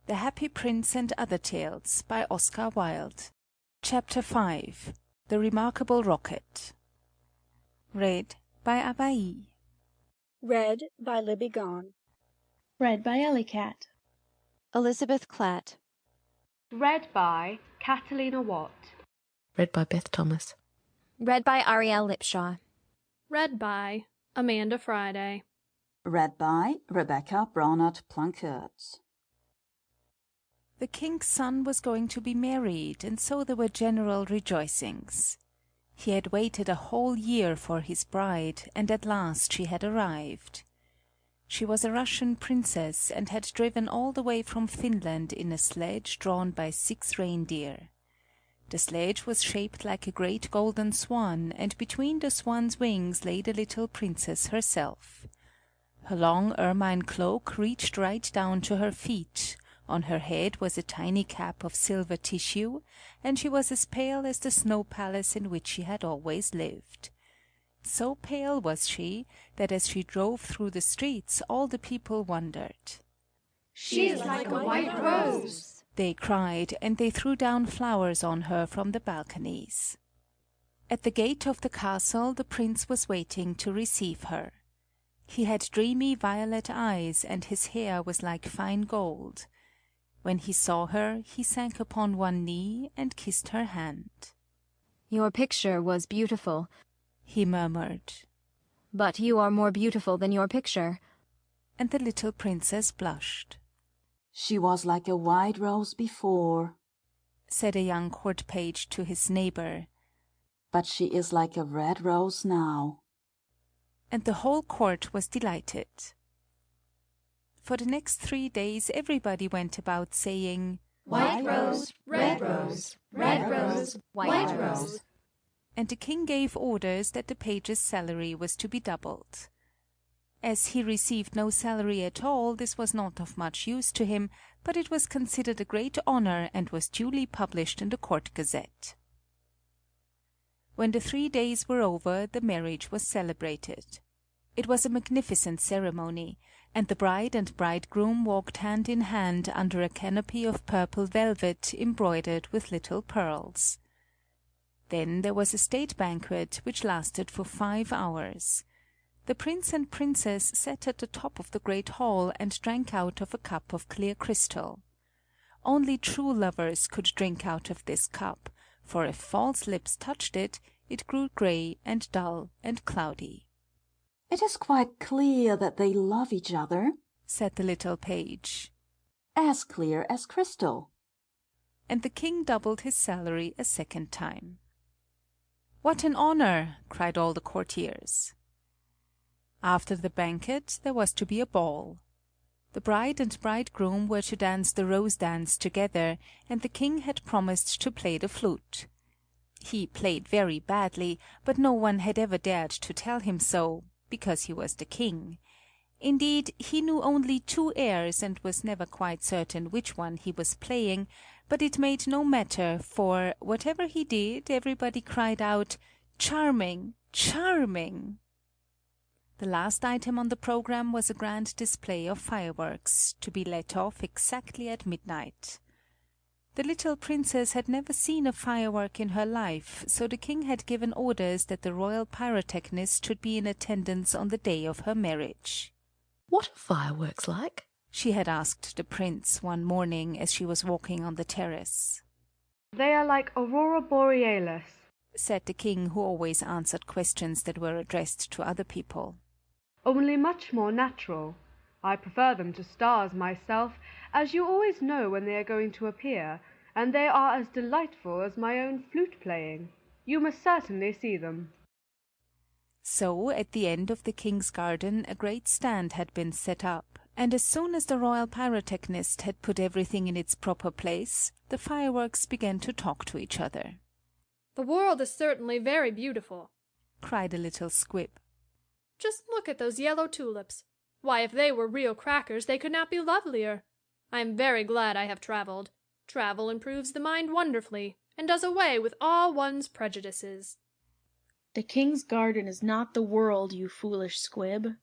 The Happy Prince and Other Tales by Oscar Wilde. Chapter 5. The Remarkable Rocket. Read by Abai. Read by Libby Gone. Read by Ellicat. Elizabeth Klatt. Read by Catalina Watt. Read by Beth Thomas. Read by Ariel Lipshaw. Read by Amanda Friday. Read by Rebecca Braunert Plunkett. The king's son was going to be married, and so there were general rejoicings. He had waited a whole year for his bride, and at last she had arrived. She was a Russian princess, and had driven all the way from Finland in a sledge drawn by 6 reindeer. The sledge was shaped like a great golden swan, and between the swan's wings lay the little princess herself. Her long ermine cloak reached right down to her feet. On her head was a tiny cap of silver tissue, and she was as pale as the snow palace in which she had always lived. So pale was she, that as she drove through the streets all the people wondered. "She is like a white rose," they cried, and they threw down flowers on her from the balconies. At the gate of the castle the prince was waiting to receive her. He had dreamy violet eyes, and his hair was like fine gold. When he saw her, he sank upon one knee and kissed her hand. "Your picture was beautiful," he murmured. "But you are more beautiful than your picture." And the little princess blushed. "She was like a white rose before," said a young court page to his neighbor. "but she is like a red rose now." And the whole court was delighted. For the next 3 days everybody went about saying, "White rose, red rose, red rose, white rose." And the king gave orders that the page's salary was to be doubled. As he received no salary at all, this was not of much use to him, but it was considered a great honor and was duly published in the court gazette. When the 3 days were over, the marriage was celebrated. It was a magnificent ceremony, and the bride and bridegroom walked hand in hand under a canopy of purple velvet embroidered with little pearls. Then there was a state banquet which lasted for 5 hours. The prince and princess sat at the top of the great hall and drank out of a cup of clear crystal. Only true lovers could drink out of this cup, for if false lips touched it, it grew grey and dull and cloudy. "It is quite clear that they love each other," said the little page. "As clear as crystal." And the king doubled his salary a second time. "What an honor!" cried all the courtiers. After the banquet there was to be a ball. The bride and bridegroom were to dance the rose dance together, and the king had promised to play the flute. He played very badly, but no one had ever dared to tell him so, because he was the king. Indeed, he knew only 2 airs and was never quite certain which one he was playing, but it made no matter, for, whatever he did, everybody cried out, "Charming! Charming!" The last item on the program was a grand display of fireworks, to be let off exactly at midnight. The little princess had never seen a firework in her life, so the king had given orders that the royal pyrotechnist should be in attendance on the day of her marriage. "What are fireworks like?" she had asked the prince one morning as she was walking on the terrace. "They are like aurora borealis," said the king, who always answered questions that were addressed to other people. "only much more natural. I prefer them to stars myself, as you always know when they are going to appear, and they are as delightful as my own flute playing. You must certainly see them." So, at the end of the king's garden a great stand had been set up, and as soon as the royal pyrotechnist had put everything in its proper place, the fireworks began to talk to each other. "The world is certainly very beautiful," cried a little squib. "Just look at those yellow tulips. Why, if they were real crackers they could not be lovelier. I am very glad I have travelled. Travel improves the mind wonderfully, and does away with all one's prejudices." "The king's garden is not the world, you foolish squib,"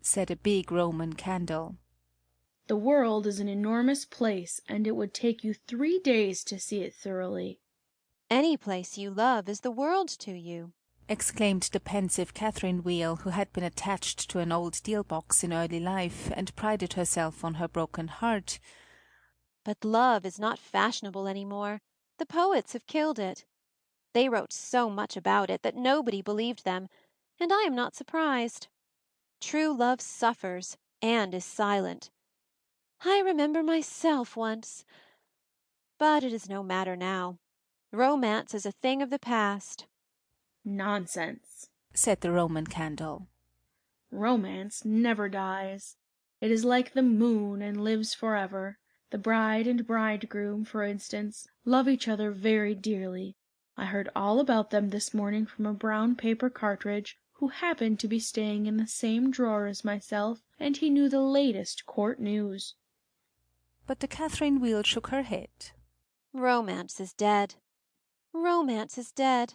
said a big Roman candle. The world is an enormous place, and it would take you 3 days to see it thoroughly. Any place you love is the world to you, exclaimed the pensive Catherine Wheel, who had been attached to an old deal-box in early life, and prided herself on her broken heart. But love is not fashionable any more. The poets have killed it. They wrote so much about it that nobody believed them, and I am not surprised. True love suffers and is silent. I remember myself once. But it is no matter now. Romance is a thing of the past. Nonsense, said the Roman Candle. Romance never dies. It is like the moon and lives forever. The bride and bridegroom, for instance, love each other very dearly. I heard all about them this morning from a brown paper cartridge who happened to be staying in the same drawer as myself, and he knew the latest court news. But the Catherine Wheel shook her head. Romance is dead. Romance is dead.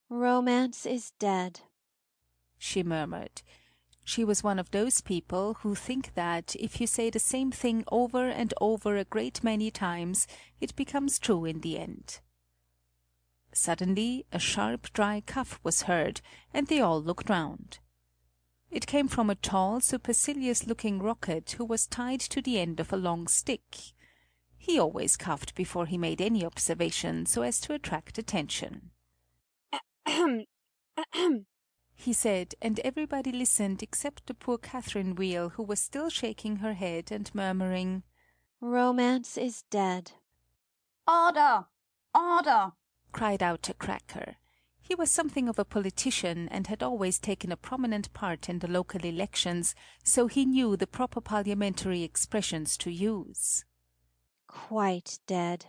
Romance is dead, she murmured. She was one of those people who think that if you say the same thing over and over a great many times, it becomes true in the end. Suddenly a sharp, dry cough was heard, and they all looked round. It came from a tall, supercilious-looking rocket who was tied to the end of a long stick. He always coughed before he made any observation, so as to attract attention. Ahem, ahem, he said, and everybody listened except the poor Catherine Wheel, who was still shaking her head and murmuring, Romance is dead. Order! Order! cried out a cracker. He was something of a politician, and had always taken a prominent part in the local elections, so he knew the proper parliamentary expressions to use. Quite dead,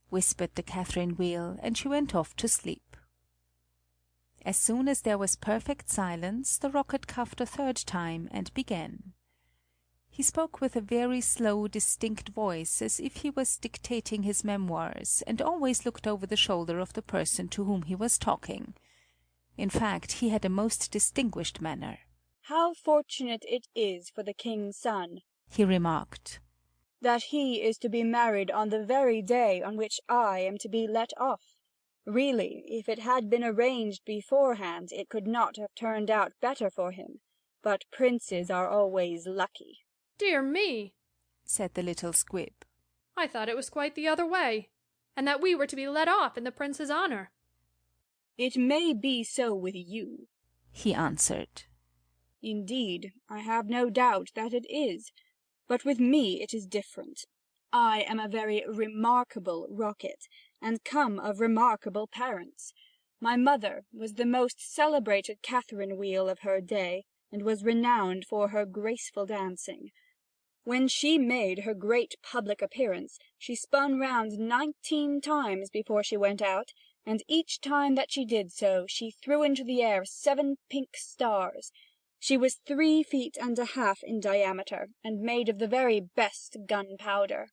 whispered the Catherine Wheel, and she went off to sleep. As soon as there was perfect silence, the rocket coughed a third time and began. He spoke with a very slow, distinct voice, as if he was dictating his memoirs, and always looked over the shoulder of the person to whom he was talking. In fact, he had a most distinguished manner. How fortunate it is for the king's son, he remarked, that he is to be married on the very day on which I am to be let off. Really, if it had been arranged beforehand, it could not have turned out better for him. But princes are always lucky. Dear me, said the little squib. I thought it was quite the other way, and that we were to be let off in the prince's honour. It may be so with you, he answered. Indeed, I have no doubt that it is, but with me it is different. I am a very remarkable rocket, and come of remarkable parents. My mother was the most celebrated Catherine Wheel of her day, and was renowned for her graceful dancing. When she made her great public appearance, she spun round 19 times before she went out, and each time that she did so, she threw into the air 7 pink stars. She was 3 feet and a half in diameter, and made of the very best gunpowder.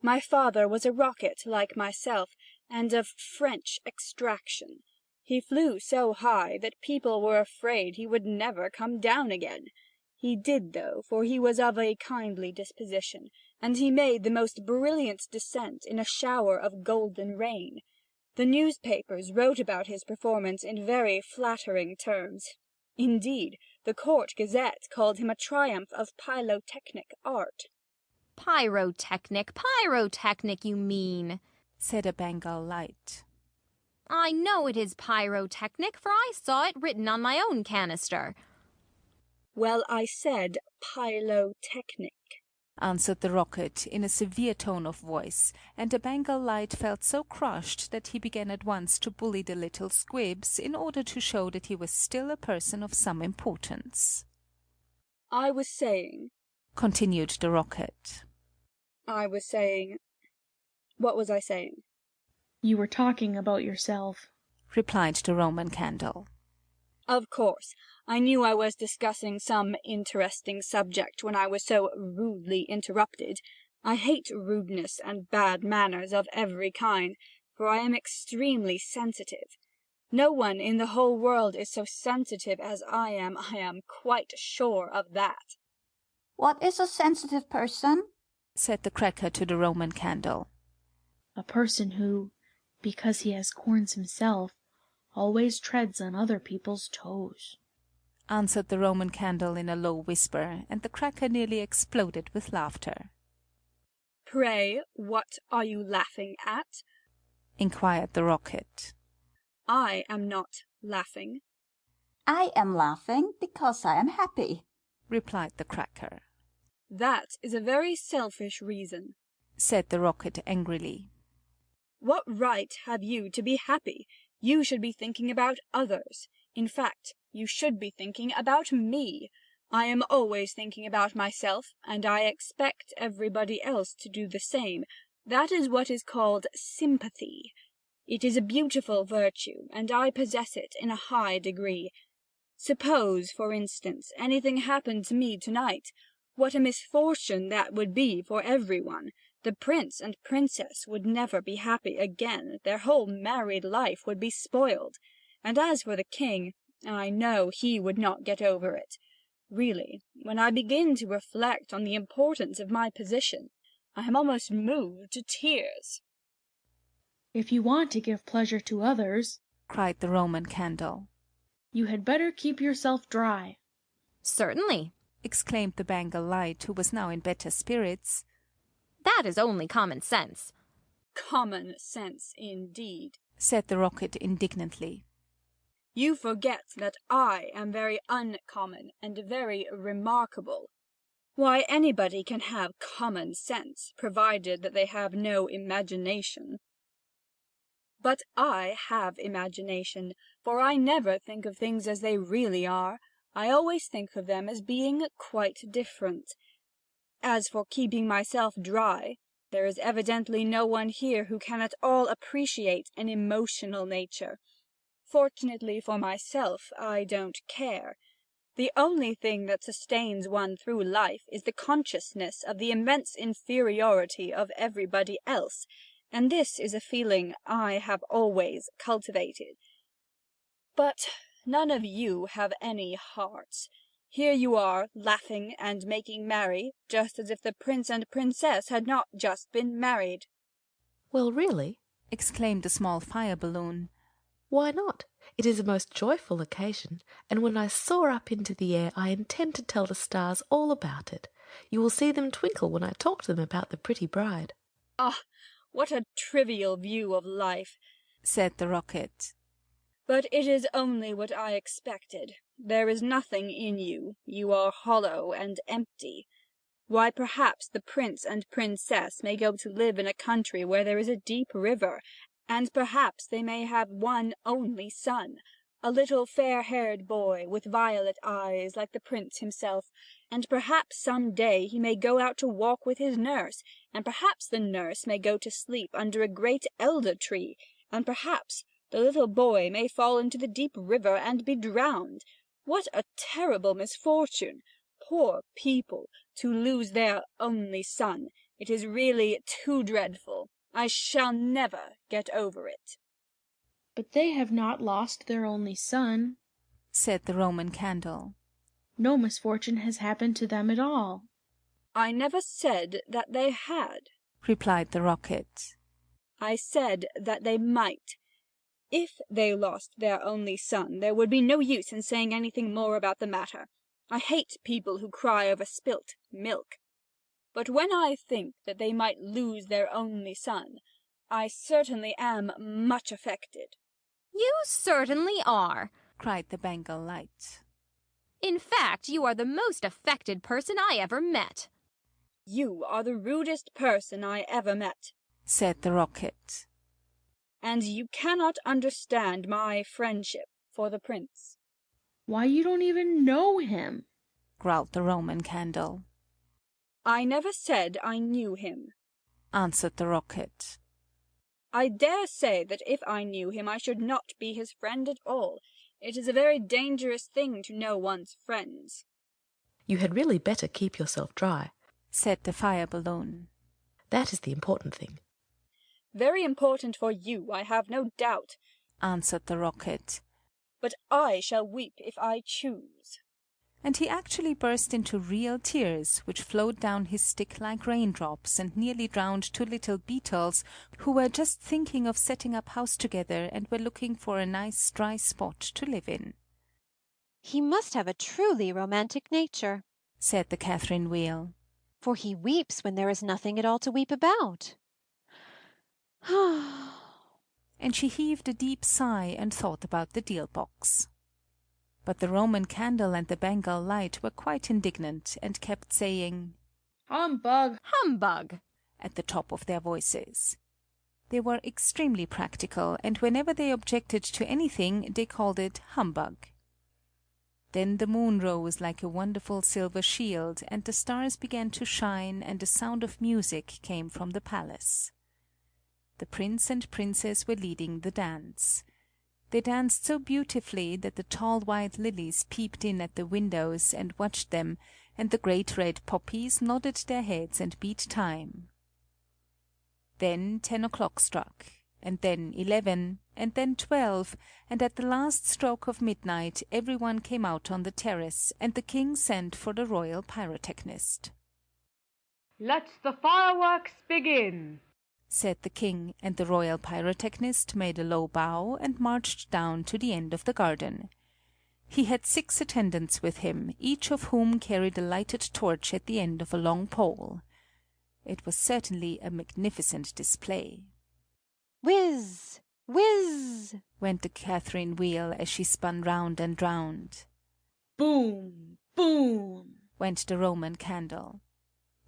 My father was a rocket like myself, and of French extraction. He flew so high that people were afraid he would never come down again. He did, though, for he was of a kindly disposition, and he made the most brilliant descent in a shower of golden rain. The newspapers wrote about his performance in very flattering terms. Indeed, the Court Gazette called him a triumph of pyrotechnic art. Pyrotechnic, you mean, said a Bengal light. I know it is pyrotechnic, for I saw it written on my own canister. Well, I said pyrotechnic, answered the rocket in a severe tone of voice, and the Bengal light felt so crushed that he began at once to bully the little squibs in order to show that he was still a person of some importance. I was saying, continued the rocket. What was I saying? You were talking about yourself, replied the Roman Candle. Of course, I knew I was discussing some interesting subject when I was so rudely interrupted. I hate rudeness and bad manners of every kind, for I am extremely sensitive. No one in the whole world is so sensitive as I am quite sure of that. What is a sensitive person? said the cracker to the Roman candle. A person who, because he has corns himself, always treads on other people's toes, answered the Roman candle in a low whisper, and the cracker nearly exploded with laughter. Pray, what are you laughing at? inquired the rocket. I am not laughing. I am laughing because I am happy, replied the cracker. That is a very selfish reason, said the rocket angrily. What right have you to be happy? You should be thinking about others. In fact, you should be thinking about me. I am always thinking about myself, and I expect everybody else to do the same. That is what is called sympathy. It is a beautiful virtue, and I possess it in a high degree. Suppose, for instance, anything happened to me tonight. What a misfortune that would be for everyone! The prince and princess would never be happy again, their whole married life would be spoiled. And as for the king, I know he would not get over it. Really, when I begin to reflect on the importance of my position, I am almost moved to tears. If you want to give pleasure to others, cried the Roman candle, you had better keep yourself dry. Certainly, exclaimed the Bengal Light, who was now in better spirits. That is only common sense. Common sense, indeed, said the rocket indignantly. You forget that I am very uncommon and very remarkable. Why, anybody can have common sense, provided that they have no imagination. But I have imagination, for I never think of things as they really are. I always think of them as being quite different. As for keeping myself dry, there is evidently no one here who can at all appreciate an emotional nature. Fortunately for myself, I don't care. The only thing that sustains one through life is the consciousness of the immense inferiority of everybody else, and this is a feeling I have always cultivated. But none of you have any hearts. Here you are, laughing and making merry, just as if the prince and princess had not just been married. Well, really, exclaimed the small fire balloon. Why not? It is a most joyful occasion, and when I soar up into the air I intend to tell the stars all about it. You will see them twinkle when I talk to them about the pretty bride. Ah, what a trivial view of life, said the rocket. But it is only what I expected. There is nothing in you. You are hollow and empty. Why, perhaps the prince and princess may go to live in a country where there is a deep river, and perhaps they may have one only son, a little fair-haired boy with violet eyes like the prince himself, and perhaps some day he may go out to walk with his nurse, and perhaps the nurse may go to sleep under a great elder tree, and perhaps the little boy may fall into the deep river and be drowned. What a terrible misfortune! Poor people, to lose their only son! It is really too dreadful. I shall never get over it. But they have not lost their only son, said the Roman candle. No misfortune has happened to them at all. I never said that they had, replied the rocket. I said that they might. If they lost their only son, there would be no use in saying anything more about the matter. I hate people who cry over spilt milk. But when I think that they might lose their only son, I certainly am much affected. You certainly are, cried the Bengal Light. In fact, you are the most affected person I ever met. You are the rudest person I ever met, said the rocket. And you cannot understand my friendship for the prince. Why, you don't even know him, growled the Roman candle. I never said I knew him, answered the rocket. I dare say that if I knew him I should not be his friend at all. It is a very dangerous thing to know one's friends. You had really better keep yourself dry, said the fire balloon. That is the important thing. Very important for you, I have no doubt, answered the rocket. But I shall weep if I choose. And he actually burst into real tears, which flowed down his stick like raindrops, and nearly drowned two little beetles who were just thinking of setting up house together and were looking for a nice dry spot to live in. He must have a truly romantic nature, said the Catherine Wheel. For he weeps when there is nothing at all to weep about. And she heaved a deep sigh and thought about the deal box. But the Roman candle and the Bengal light were quite indignant and kept saying, "Humbug! Humbug!" at the top of their voices. They were extremely practical, and whenever they objected to anything, they called it humbug. Then the moon rose like a wonderful silver shield, and the stars began to shine, and a sound of music came from the palace. The prince and princess were leading the dance. They danced so beautifully that the tall white lilies peeped in at the windows and watched them, and the great red poppies nodded their heads and beat time. Then 10 o'clock struck, and then 11, and then 12, and at the last stroke of midnight everyone came out on the terrace, and the king sent for the royal pyrotechnist. "Let the fireworks begin," said the king, and the royal pyrotechnist made a low bow and marched down to the end of the garden. He had 6 attendants with him, each of whom carried a lighted torch at the end of a long pole. It was certainly a magnificent display. Whiz! Whiz! went the Catherine Wheel as she spun round and round. Boom! Boom! went the Roman candle.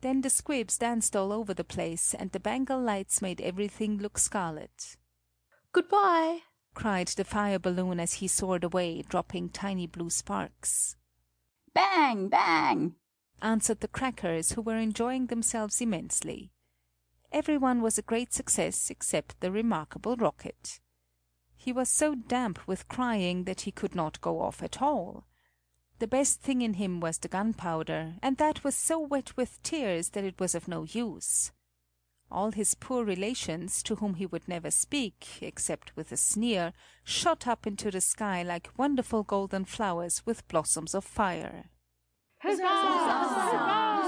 Then the squibs danced all over the place, and the Bengal lights made everything look scarlet. Goodbye, cried the fire balloon as he soared away, dropping tiny blue sparks. Bang! Bang! answered the crackers, who were enjoying themselves immensely. Everyone was a great success except the remarkable rocket. He was so damp with crying that he could not go off at all. The best thing in him was the gunpowder, and that was so wet with tears that it was of no use. All his poor relations, to whom he would never speak, except with a sneer, shot up into the sky like wonderful golden flowers with blossoms of fire. "Huzzah! Huzzah!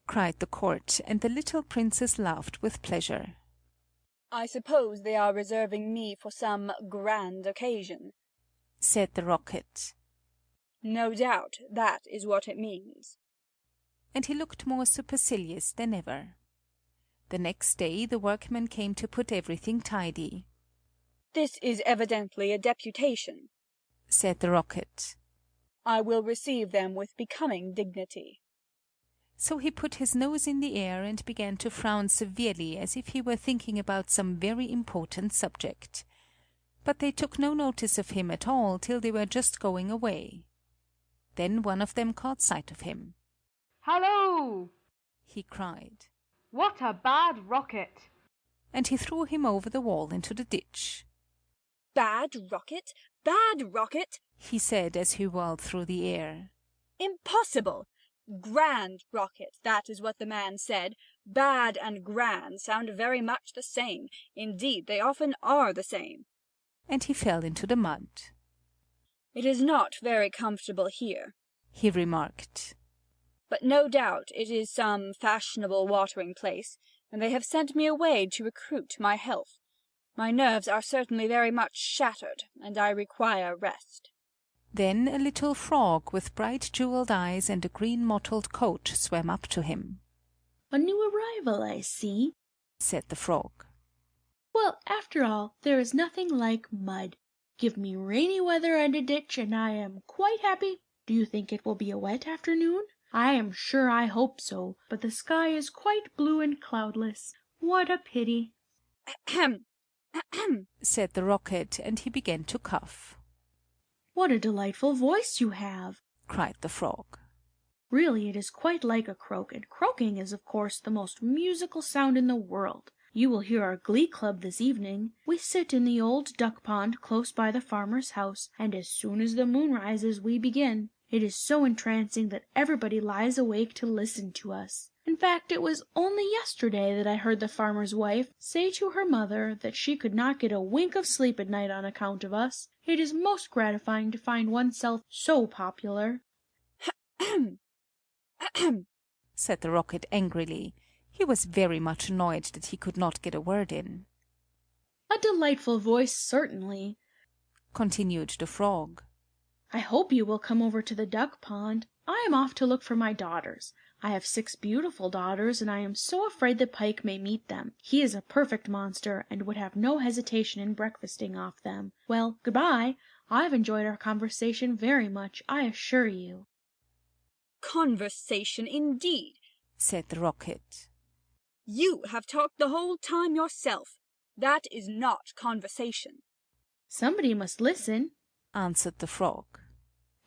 cried the court, and the little princess laughed with pleasure. I suppose they are reserving me for some grand occasion, said the rocket. No doubt that is what it means. And he looked more supercilious than ever. The next day the workmen came to put everything tidy. This is evidently a deputation, said the rocket. I will receive them with becoming dignity. So he put his nose in the air and began to frown severely, as if he were thinking about some very important subject. But they took no notice of him at all till they were just going away. Then one of them caught sight of him. "Hallo!" he cried. "What a bad rocket!" And he threw him over the wall into the ditch. Bad rocket? Bad rocket? he said as he whirled through the air. Impossible! Grand rocket, that is what the man said. Bad and grand sound very much the same. Indeed, they often are the same. And he fell into the mud. It is not very comfortable here, he remarked. But no doubt it is some fashionable watering place, and they have sent me away to recruit my health. My nerves are certainly very much shattered, and I require rest. Then a little frog with bright jewelled eyes and a green mottled coat swam up to him. "A new arrival, I see," said the frog. "Well, after all, there is nothing like mud. Give me rainy weather and a ditch, and I am quite happy. Do you think it will be a wet afternoon? I am sure I hope so, but the sky is quite blue and cloudless. What a pity!" Ahem! Ahem! said the rocket, and he began to cough. "What a delightful voice you have!" cried the frog. "Really, it is quite like a croak, and croaking is of course the most musical sound in the world. You will hear our glee club this evening. We sit in the old duck pond close by the farmer's house, and as soon as the moon rises we begin. It is so entrancing that everybody lies awake to listen to us. In fact, it was only yesterday that I heard the farmer's wife say to her mother that she could not get a wink of sleep at night on account of us. It is most gratifying to find oneself so popular. Ahem! Ahem! said the Rocket angrily. He was very much annoyed that he could not get a word in. A delightful voice, certainly, Continued the Frog. I hope you will come over to the duck pond. I am off to look for my daughters. I have 6 beautiful daughters, and I am so afraid that Pike may meet them. He is a perfect monster, and would have no hesitation in breakfasting off them. Well, good-bye. I've enjoyed our conversation very much, I assure you. Conversation, indeed, said the Rocket. You have talked the whole time yourself. That is not conversation. Somebody must listen, answered the Frog.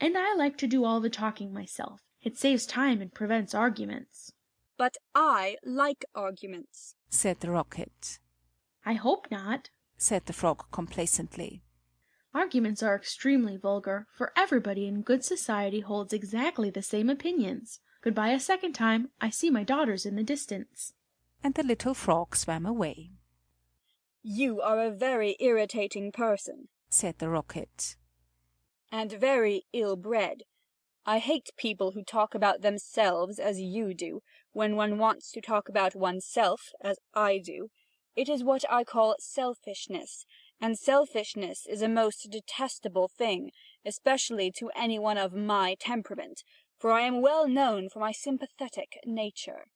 And I like to do all the talking myself. It saves time and prevents arguments. But I like arguments, said the Rocket. I hope not, said the Frog complacently. Arguments are extremely vulgar, for everybody in good society holds exactly the same opinions. Goodbye a second time. I see my daughters in the distance. And the little Frog swam away. You are a very irritating person, said the Rocket. And very ill-bred. I hate people who talk about themselves as you do, when one wants to talk about oneself as I do. It is what I call selfishness, and selfishness is a most detestable thing, especially to anyone of my temperament, for I am well known for my sympathetic nature.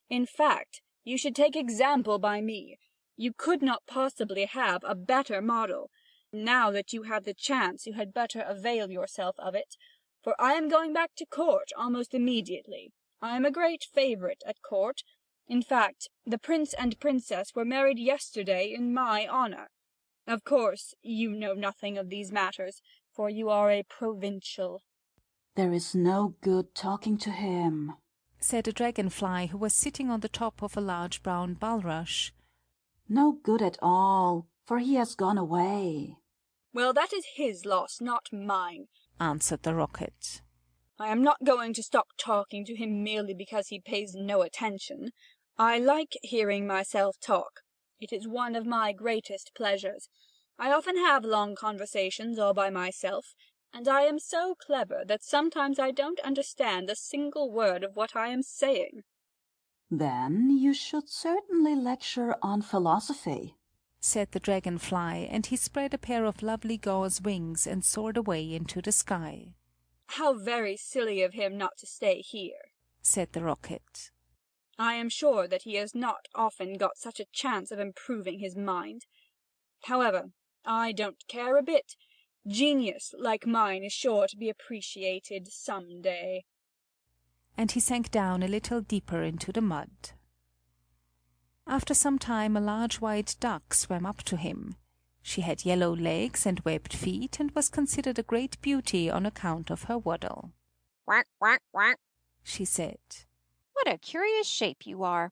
In fact, you should take example by me. You could not possibly have a better model. Now that you have the chance, you had better avail yourself of it, for I am going back to court almost immediately. I am a great favourite at court. In fact, the prince and princess were married yesterday in my honour. Of course, you know nothing of these matters, for you are a provincial. There is no good talking to him, said a dragonfly who was sitting on the top of a large brown bulrush. No good at all, for he has gone away. Well, that is his loss, not mine, answered the Rocket. I am not going to stop talking to him merely because he pays no attention. I like hearing myself talk. It is one of my greatest pleasures. I often have long conversations all by myself, and I am so clever that sometimes I don't understand a single word of what I am saying. Then you should certainly lecture on philosophy, said the dragonfly, and he spread a pair of lovely gauze wings and soared away into the sky. How very silly of him not to stay here, said the Rocket. I am sure that he has not often got such a chance of improving his mind. However, I don't care a bit. Genius like mine is sure to be appreciated some day. And he sank down a little deeper into the mud. After some time a large white duck swam up to him. She had yellow legs and webbed feet, and was considered a great beauty on account of her waddle. Quack, quack, quack, she said. What a curious shape you are.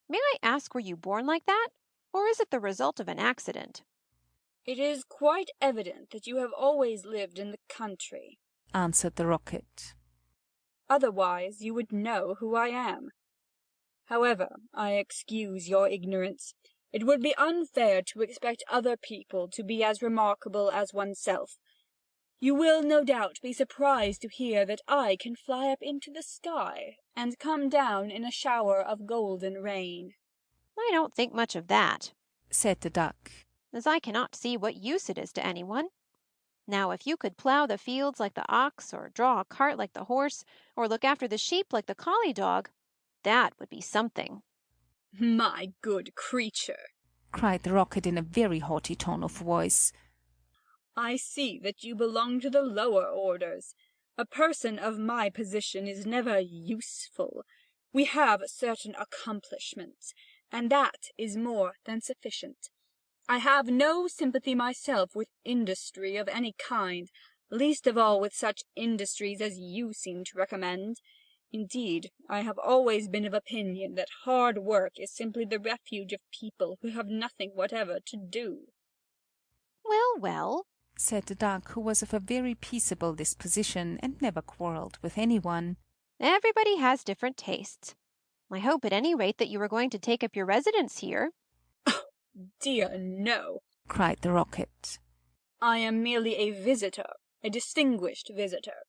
May I ask, were you born like that, or is it the result of an accident? It is quite evident that you have always lived in the country, answered the Rocket. Otherwise you would know who I am. However, I excuse your ignorance. It would be unfair to expect other people to be as remarkable as oneself. You will no doubt be surprised to hear that I can fly up into the sky, and come down in a shower of golden rain. I don't think much of that, said the duck, as I cannot see what use it is to anyone. Now, if you could plough the fields like the ox, or draw a cart like the horse, or look after the sheep like the collie dog, that would be something. My good creature, cried the Rocket in a very haughty tone of voice, I see that you belong to the lower orders. A person of my position is never useful. We have certain accomplishments, and that is more than sufficient. I have no sympathy myself with industry of any kind, least of all with such industries as you seem to recommend. Indeed, I have always been of opinion that hard work is simply the refuge of people who have nothing whatever to do. Well, well, said the duck, who was of a very peaceable disposition, and never quarrelled with anyone. Everybody has different tastes. I hope at any rate that you are going to take up your residence here. Oh, dear no, cried the Rocket. I am merely a visitor, a distinguished visitor.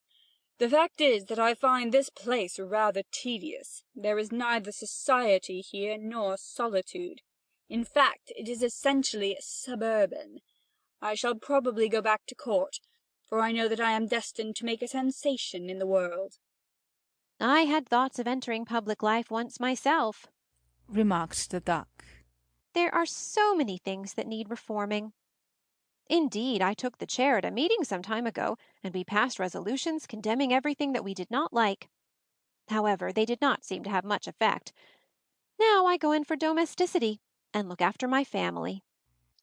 The fact is that I find this place rather tedious. There is neither society here nor solitude. In fact, it is essentially suburban. I shall probably go back to court, for I know that I am destined to make a sensation in the world." I had thoughts of entering public life once myself, remarked the duck. There are so many things that need reforming. Indeed, I took the chair at a meeting some time ago, and we passed resolutions condemning everything that we did not like. However, they did not seem to have much effect. Now I go in for domesticity and look after my family.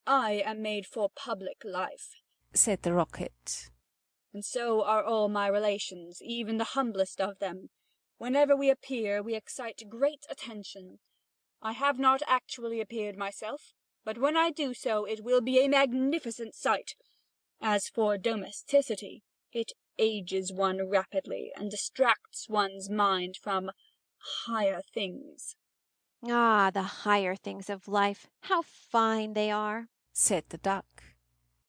"I am made for public life," said the Rocket. "and so are all my relations, even the humblest of them. Whenever we appear, we excite great attention. I have not actually appeared myself, but when I do so, it will be a magnificent sight. As for domesticity, it ages one rapidly, and distracts one's mind from higher things." Ah, the higher things of life, how fine they are, said the duck.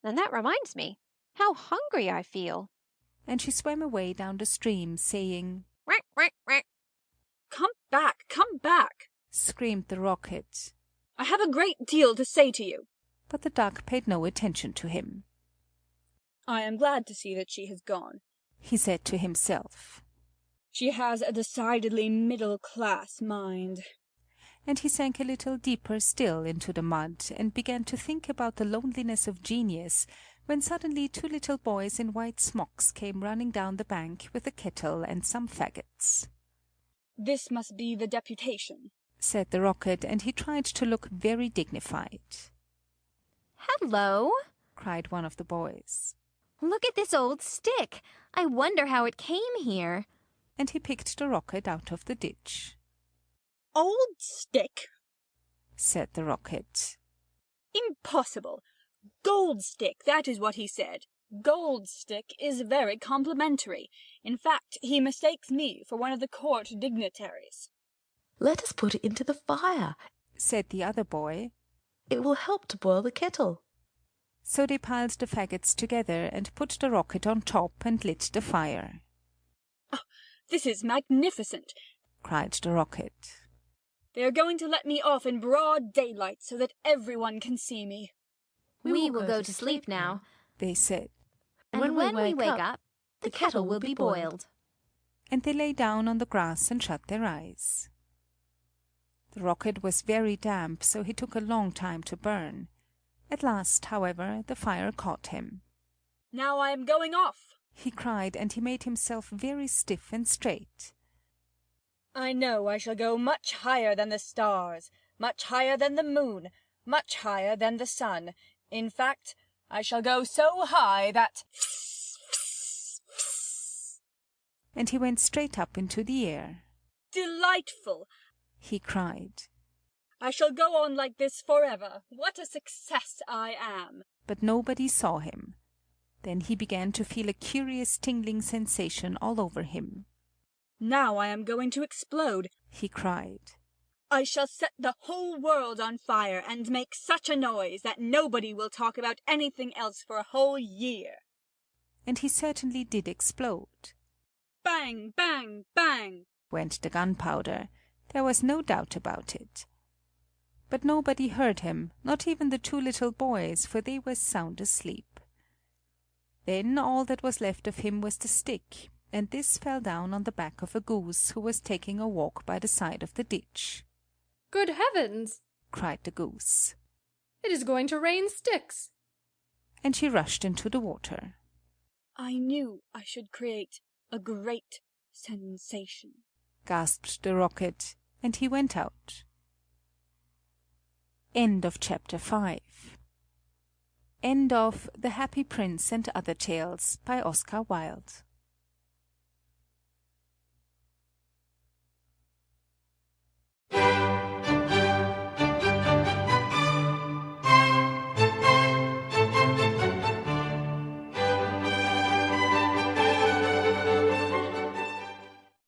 And that reminds me, how hungry I feel. And she swam away down the stream, saying, "Quack, quack, quack." Come back," screamed the Rocket. "I have a great deal to say to you." But the duck paid no attention to him. "I am glad to see that she has gone," he said to himself. "She has a decidedly middle-class mind." And he sank a little deeper still into the mud, and began to think about the loneliness of genius, when suddenly 2 little boys in white smocks came running down the bank with a kettle and some faggots. "This must be the deputation," said the Rocket, and he tried to look very dignified. "Hello!" cried one of the boys. "Look at this old stick. I wonder how it came here." And he picked the Rocket out of the ditch. "Old stick?" said the Rocket. "Impossible! Gold stick, that is what he said. Gold stick is very complimentary. In fact, he mistakes me for one of the court dignitaries." "Let us put it into the fire," said the other boy. "It will help to boil the kettle." So they piled the faggots together and put the Rocket on top and lit the fire. "Oh, this is magnificent!" cried the Rocket. "They are going to let me off in broad daylight so that everyone can see me." We will go to sleep now," they said. "and when we wake up, the kettle will be boiled." And they lay down on the grass and shut their eyes. The Rocket was very damp, so he took a long time to burn. At last, however, the fire caught him. "Now I am going off," he cried, and he made himself very stiff and straight. "I know I shall go much higher than the stars, much higher than the moon, much higher than the sun. In fact, I shall go so high that—" And he went straight up into the air. "Delightful!" he cried. "I shall go on like this forever. What a success I am!" But nobody saw him. Then he began to feel a curious tingling sensation all over him. "Now I am going to explode," he cried. "I shall set the whole world on fire and make such a noise that nobody will talk about anything else for a whole year." And he certainly did explode. Bang, bang, bang, went the gunpowder. There was no doubt about it. But nobody heard him, not even the 2 little boys, for they were sound asleep. Then all that was left of him was the stick, and this fell down on the back of a goose who was taking a walk by the side of the ditch. "Good heavens!" cried the goose. "It is going to rain sticks!" And she rushed into the water. "I knew I should create a great sensation," gasped the Rocket, and he went out. End of chapter 5. End of The Happy Prince and Other Tales by Oscar Wilde.